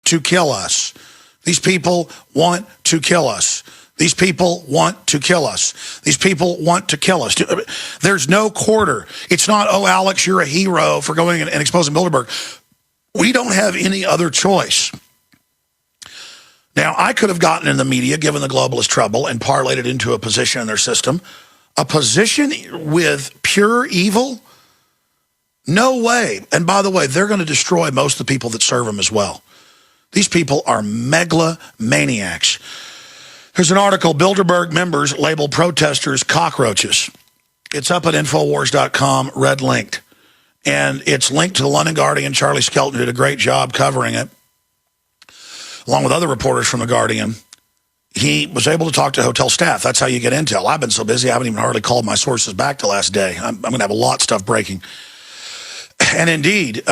to kill us. These people want to kill us. These people want to kill us. These people want to kill us. There's no quarter. It's not, oh, Alex, you're a hero for going and exposing Bilderberg. We don't have any other choice. Now, I could have gotten in the media, given the globalist trouble, and parlayed it into a position in their system. A position with pure evil? No way. And by the way, they're going to destroy most of the people that serve them as well. These people are megalomaniacs. There's an article, Bilderberg members label protesters cockroaches. It's up at Infowars.com, red linked. And it's linked to the London Guardian. Charlie Skelton did a great job covering it, along with other reporters from the Guardian. He was able to talk to hotel staff. That's how you get intel. I've been so busy, I haven't even hardly called my sources back the last day. I'm going to have a lot of stuff breaking. And indeed,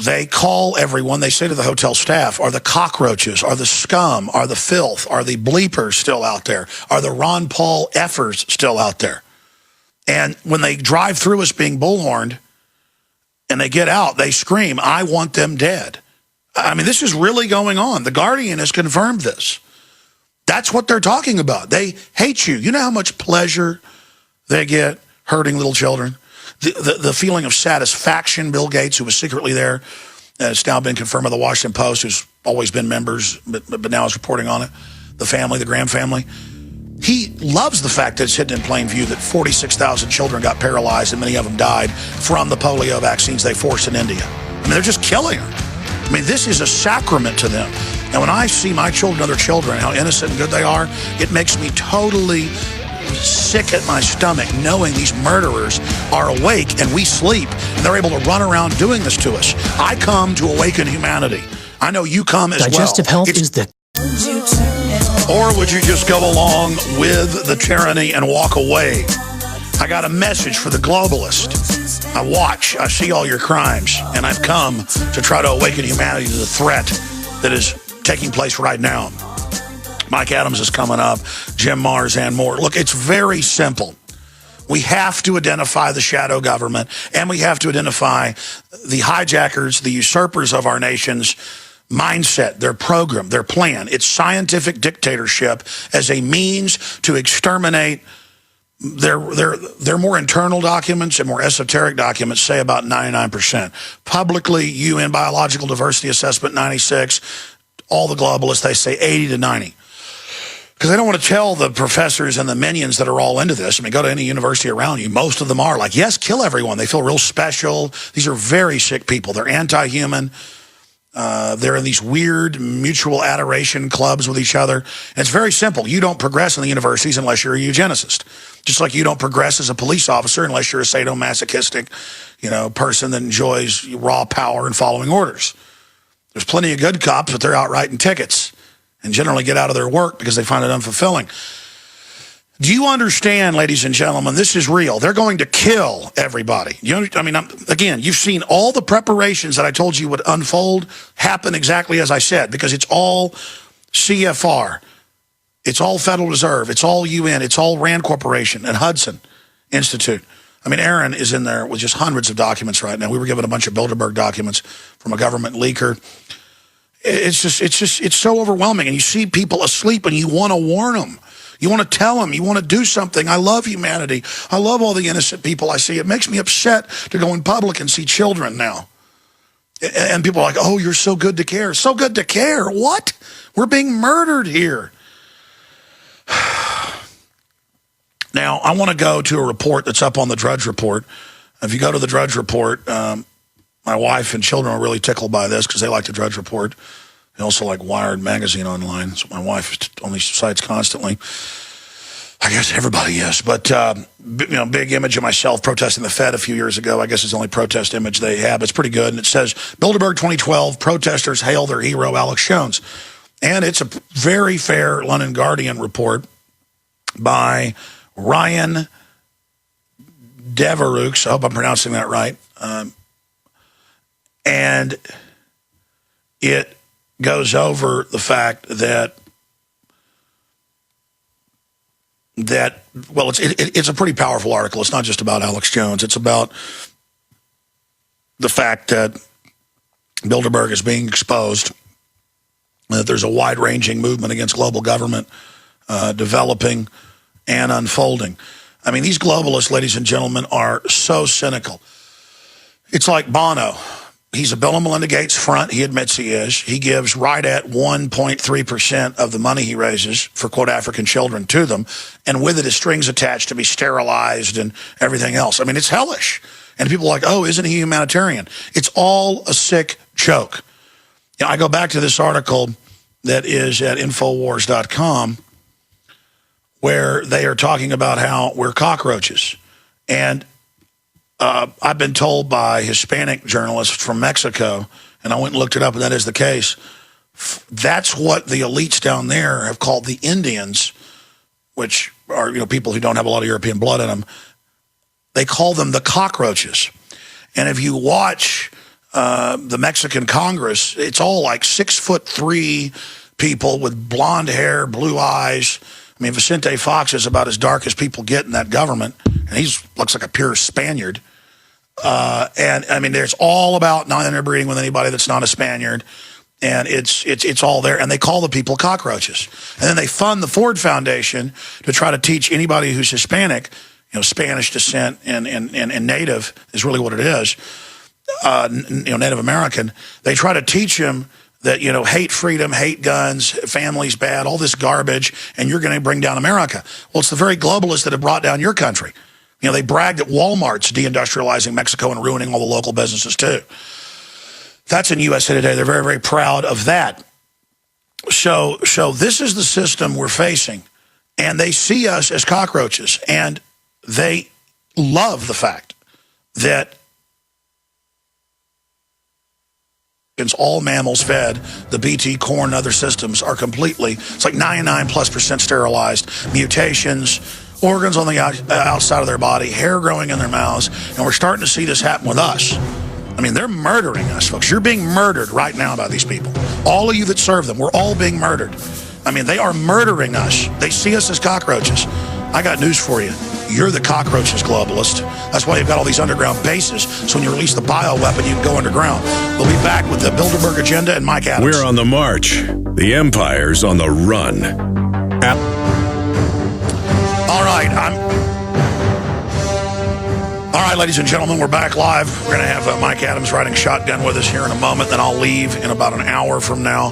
they call everyone, they say to the hotel staff, are the cockroaches, are the scum, are the filth, are the bleepers still out there? Are the Ron Paul effers still out there? And when they drive through us being bullhorned and they get out, they scream, I want them dead. I mean, this is really going on. The Guardian has confirmed this. That's what they're talking about. They hate you. You know how much pleasure they get hurting little children? The feeling of satisfaction, Bill Gates, who was secretly there, it's now been confirmed by the Washington Post, who's always been members, but now is reporting on it, the family, the Graham family. He loves the fact that it's hidden in plain view that 46,000 children got paralyzed and many of them died from the polio vaccines they forced in India. I mean, they're just killing her. I mean, this is a sacrament to them. And when I see my children, other children, how innocent and good they are, it makes me totally sick at my stomach knowing these murderers are awake and we sleep and they're able to run around doing this to us. I come to awaken humanity. I know you come as well. Digestive health is the... Or would you just go along with the tyranny and walk away? I got a message for the globalist. I watch, I see all your crimes, and I've come to try to awaken humanity to the threat that is taking place right now. Mike Adams is coming up, Jim Mars, and more. Look, it's very simple. We have to identify the shadow government, and we have to identify the hijackers, the usurpers of our nation's mindset, their program, their plan. It's scientific dictatorship as a means to exterminate. Their more internal documents and more esoteric documents say about 99%. Publicly, UN Biological Diversity Assessment 96, all the globalists, they say 80 to 90. Because they don't want to tell the professors and the minions that are all into this. I mean, go to any university around you. Most of them are like, yes, kill everyone. They feel real special. These are very sick people. They're anti-human. They're in these weird mutual adoration clubs with each other. And it's very simple. You don't progress in the universities unless you're a eugenicist. Just like you don't progress as a police officer unless you're a sadomasochistic, person that enjoys raw power and following orders. There's plenty of good cops, but they're out writing tickets and generally get out of their work because they find it unfulfilling. Do you understand, ladies and gentlemen, this is real. They're going to kill everybody. Again, you've seen all the preparations that I told you would unfold happen exactly as I said, because it's all CFR. It's all Federal Reserve. It's all UN. It's all Rand Corporation and Hudson Institute. I mean, Aaron is in there with just hundreds of documents right now. We were given a bunch of Bilderberg documents from a government leaker. It's so overwhelming. And you see people asleep and you want to warn them. You want to tell them. You want to do something. I love humanity. I love all the innocent people I see. It makes me upset to go in public and see children now. And people are like, oh, you're so good to care. So good to care. What? We're being murdered here. Now, I want to go to a report that's up on the Drudge Report. If you go to the Drudge Report, my wife and children are really tickled by this because they like the Drudge Report. They also like Wired magazine online. That's what my wife only cites constantly. I guess everybody is. But, big image of myself protesting the Fed a few years ago. I guess it's the only protest image they have. It's pretty good. And it says, Bilderberg 2012, protesters hail their hero, Alex Jones. And it's a very fair London Guardian report by Ryan Devereux. I hope I'm pronouncing that right. And it goes over the fact that it's a pretty powerful article. It's not just about Alex Jones. It's about the fact that Bilderberg is being exposed that there's a wide-ranging movement against global government developing and unfolding. I mean, these globalists, ladies and gentlemen, are so cynical. It's like Bono. He's a Bill and Melinda Gates front. He admits he is. He gives right at 1.3% of the money he raises for, quote, African children to them. And with it is strings attached to be sterilized and everything else. I mean, it's hellish. And people are like, oh, isn't he humanitarian? It's all a sick joke. You know, I go back to this article that is at Infowars.com where they are talking about how we're cockroaches. And I've been told by Hispanic journalists from Mexico, and I went and looked it up, and that is the case. That's what the elites down there have called the Indians, which are, you know, people who don't have a lot of European blood in them. They call them the cockroaches. And if you watch the Mexican Congress, it's all like 6'3" people with blonde hair, blue eyes. I mean, Vicente Fox is about as dark as people get in that government, and he looks like a pure Spaniard. And I mean, there's all about not interbreeding with anybody that's not a Spaniard, and it's all there. And they call the people cockroaches. And then they fund the Ford Foundation to try to teach anybody who's Hispanic, you know, Spanish descent and Native is really what it is. You know, Native American. They try to teach him that, you know, hate freedom, hate guns, family's bad, all this garbage, and you're going to bring down America. Well, it's the very globalists that have brought down your country. You know, they bragged that Walmart's deindustrializing Mexico and ruining all the local businesses, too. That's in USA Today. They're very, very proud of that. So this is the system we're facing, and they see us as cockroaches, and they love the fact that all mammals fed the BT corn and other systems are completely, it's like 99+% sterilized, mutations, organs on the outside of their body, hair growing in their mouths, and we're starting to see this happen with us. I mean, they're murdering us, folks. You're being murdered right now by these people. All of you that serve them, we're all being murdered. I mean, they are murdering us. They see us as cockroaches. I got news for you. You're the cockroaches, globalist. That's why you've got all these underground bases, so when you release the bioweapon, you can go underground. We'll be back with the Bilderberg Agenda and Mike Adams. We're on the march. The empire's on the run. All right, ladies and gentlemen, we're back live. We're going to have Mike Adams riding shotgun with us here in a moment. Then I'll leave in about an hour from now.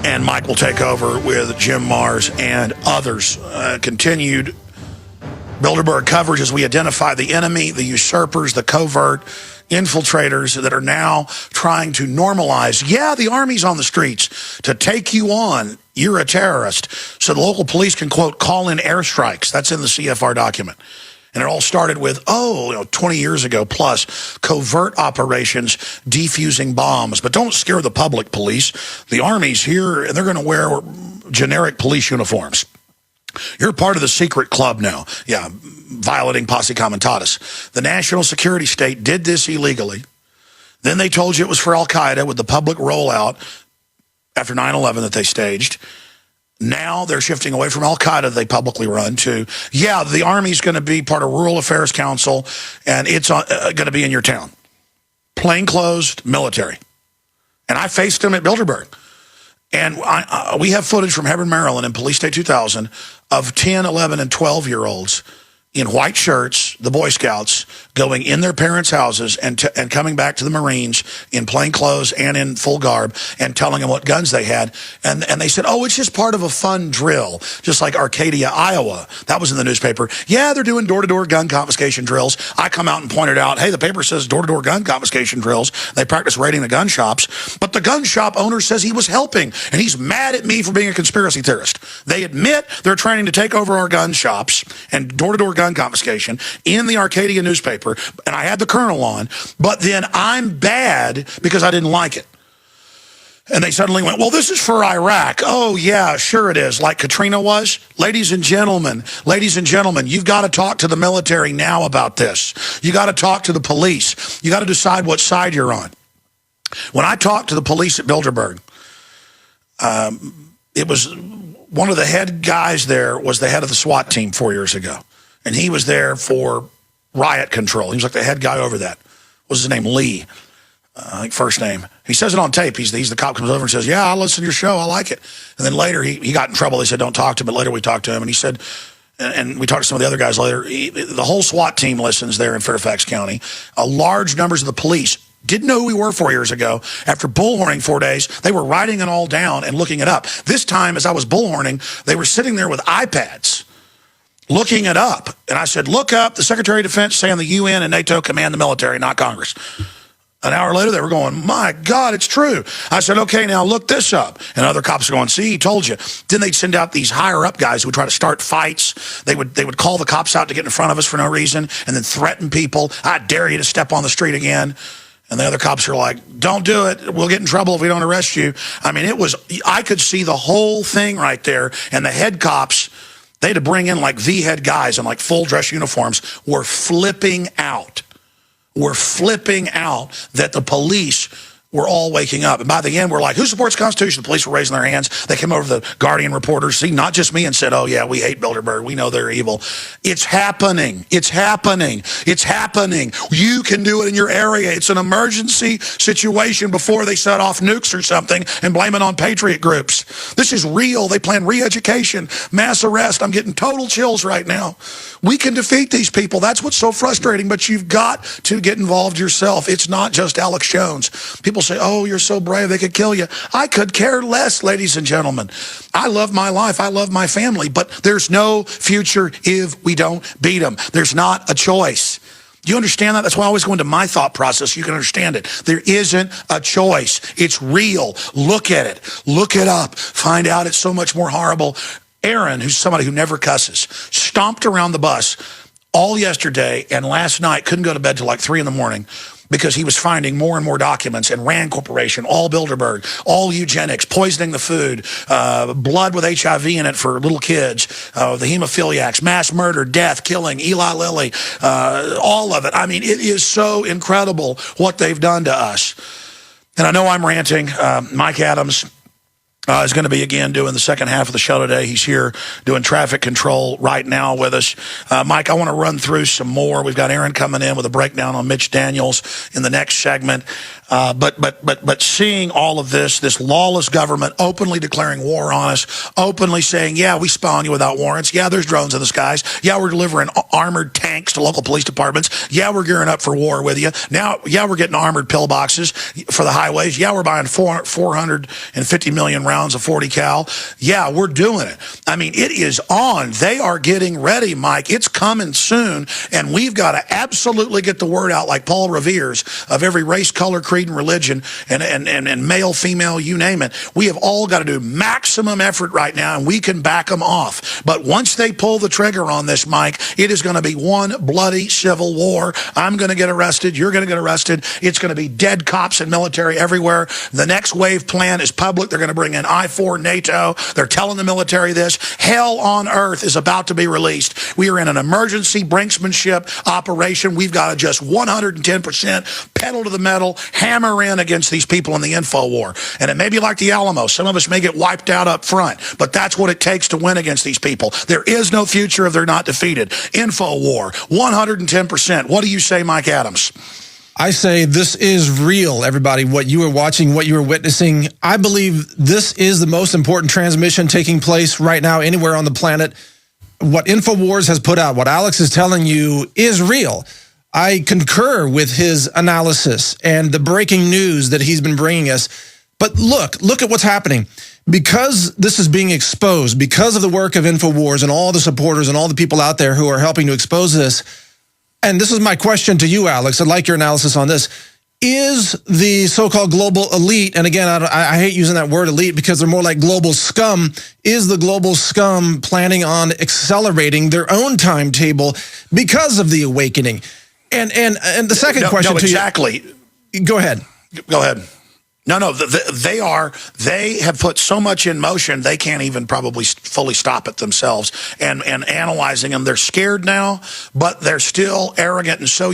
And Mike will take over with Jim Mars and others. Continued Bilderberg coverage as we identify the enemy, the usurpers, the covert infiltrators that are now trying to normalize, yeah, the army's on the streets to take you on. You're a terrorist. So the local police can, quote, call in airstrikes. That's in the CFR document. And it all started with, 20 years ago plus, covert operations defusing bombs. But don't scare the public, police. The Army's here, and they're going to wear generic police uniforms. You're part of the secret club now. Yeah, violating posse comitatus. The national security state did this illegally. Then they told you it was for Al-Qaeda with the public rollout after 9/11 that they staged. Now they're shifting away from Al-Qaeda they publicly run to, yeah, the Army's going to be part of Rural Affairs Council, and it's going to be in your town. Plainclothes military. And I faced them at Bilderberg. And we have footage from Hebron, Maryland in Police State 2000 of 10, 11, and 12-year-olds in white shirts, the Boy Scouts, going in their parents' houses and coming back to the Marines in plain clothes and in full garb and telling them what guns they had. And they said, oh, it's just part of a fun drill, just like Arcadia, Iowa. That was in the newspaper. Yeah, they're doing door-to-door gun confiscation drills. I come out and pointed out, hey, the paper says door-to-door gun confiscation drills. They practice raiding the gun shops. But the gun shop owner says he was helping, and he's mad at me for being a conspiracy theorist. They admit they're training to take over our gun shops and door-to-door gun confiscation in the Arcadia newspaper, and I had the colonel on, but then I'm bad because I didn't like it. And they suddenly went, well, this is for Iraq. Oh, yeah, sure it is, like Katrina was. Ladies and gentlemen, you've got to talk to the military now about this. You got to talk to the police. You got to decide what side you're on. When I talked to the police at Bilderberg, it was one of the head guys there was the head of the SWAT team 4 years ago. And he was there for riot control. He was like the head guy over that. What was his name? Lee. I think first name. He says it on tape. He's the cop comes over and says, yeah, I listen to your show. I like it. And then later he got in trouble. They said, don't talk to him. But later we talked to him, and he said, and we talked to some of the other guys later, the whole SWAT team listens there in Fairfax County. Large numbers of the police didn't know who we were 4 years ago. After bullhorning 4 days, they were writing it all down and looking it up. This time, as I was bullhorning, they were sitting there with iPads looking it up. And I said, look up the Secretary of Defense saying the UN and NATO command the military, not Congress. An hour later, they were going, my God, it's true. I said, okay, now look this up. And other cops are going, see, he told you. Then they'd send out these higher-up guys who would try to start fights. They would call the cops out to get in front of us for no reason and then threaten people. I dare you to step on the street again. And the other cops are like, don't do it. We'll get in trouble if we don't arrest you. I mean, I could see the whole thing right there. And the head cops, they had to bring in like V-head guys in like full dress uniforms, were flipping out. Were flipping out that the police were all waking up. And by the end, we're like, who supports the Constitution? The police were raising their hands. They came over to the Guardian reporters, see, not just me, and said, oh, yeah, we hate Bilderberg. We know they're evil. It's happening. It's happening. It's happening. You can do it in your area. It's an emergency situation before they set off nukes or something and blame it on patriot groups. This is real. They plan re-education, mass arrest. I'm getting total chills right now. We can defeat these people. That's what's so frustrating, but you've got to get involved yourself. It's not just Alex Jones. People say, oh, you're so brave, they could kill you. I could care less, ladies and gentlemen. I love my life. I love my family, but there's no future if we don't beat them. There's not a choice. Do you understand that? That's why I always go into my thought process. You can understand it. There isn't a choice. It's real. Look at it. Look it up. Find out it's so much more horrible. Aaron, who's somebody who never cusses, stomped around the bus all yesterday and last night, couldn't go to bed till like 3 in the morning because he was finding more and more documents, and Rand Corporation, all Bilderberg, all eugenics, poisoning the food, blood with HIV in it for little kids, the hemophiliacs, mass murder, death, killing, Eli Lilly, all of it. I mean, it is so incredible what they've done to us. And I know I'm ranting. Mike Adams is going to be again doing the second half of the show today. He's here doing traffic control right now with us. Mike, I want to run through some more. We've got Aaron coming in with a breakdown on Mitch Daniels in the next segment. But seeing all of this lawless government openly declaring war on us, openly saying, yeah, we spy on you without warrants. Yeah, there's drones in the skies. Yeah, we're delivering armored tanks to local police departments. Yeah, we're gearing up for war with you. Now, yeah, we're getting armored pillboxes for the highways. Yeah, we're buying 450 million rounds of 40 cal. Yeah, we're doing it. I mean, it is on. They are getting ready, Mike. It's coming soon, and we've got to absolutely get the word out like Paul Revere's of every race, color, creed, and religion, and male, female, you name it. We have all got to do maximum effort right now, and we can back them off. But once they pull the trigger on this, Mike, it is going to be one bloody civil war. I'm going to get arrested. You're going to get arrested. It's going to be dead cops and military everywhere. The next wave plan is public. They're going to bring in I-4 NATO. They're telling the military this. Hell on earth is about to be released. We are in an emergency brinksmanship operation. We've got to just 110% pedal to the metal, hammer in against these people in the info war. And it may be like the Alamo. Some of us may get wiped out up front, but that's what it takes to win against these people. There is no future if they're not defeated. Info war, 110%. What do you say, Mike Adams? I say this is real, everybody. What you are watching, what you are witnessing, I believe this is the most important transmission taking place right now anywhere on the planet. What InfoWars has put out, what Alex is telling you is real. I concur with his analysis and the breaking news that he's been bringing us. But look at what's happening. Because this is being exposed, because of the work of InfoWars and all the supporters and all the people out there who are helping to expose this, and this is my question to you, Alex. I'd like your analysis on this. Is the so-called global elite, and again, I hate using that word elite because they're more like global scum, is the global scum planning on accelerating their own timetable because of the awakening? And the second question to you. Exactly. Go ahead. Go ahead. No, they have put so much in motion, they can't even probably fully stop it themselves. And analyzing them, they're scared now, but they're still arrogant and so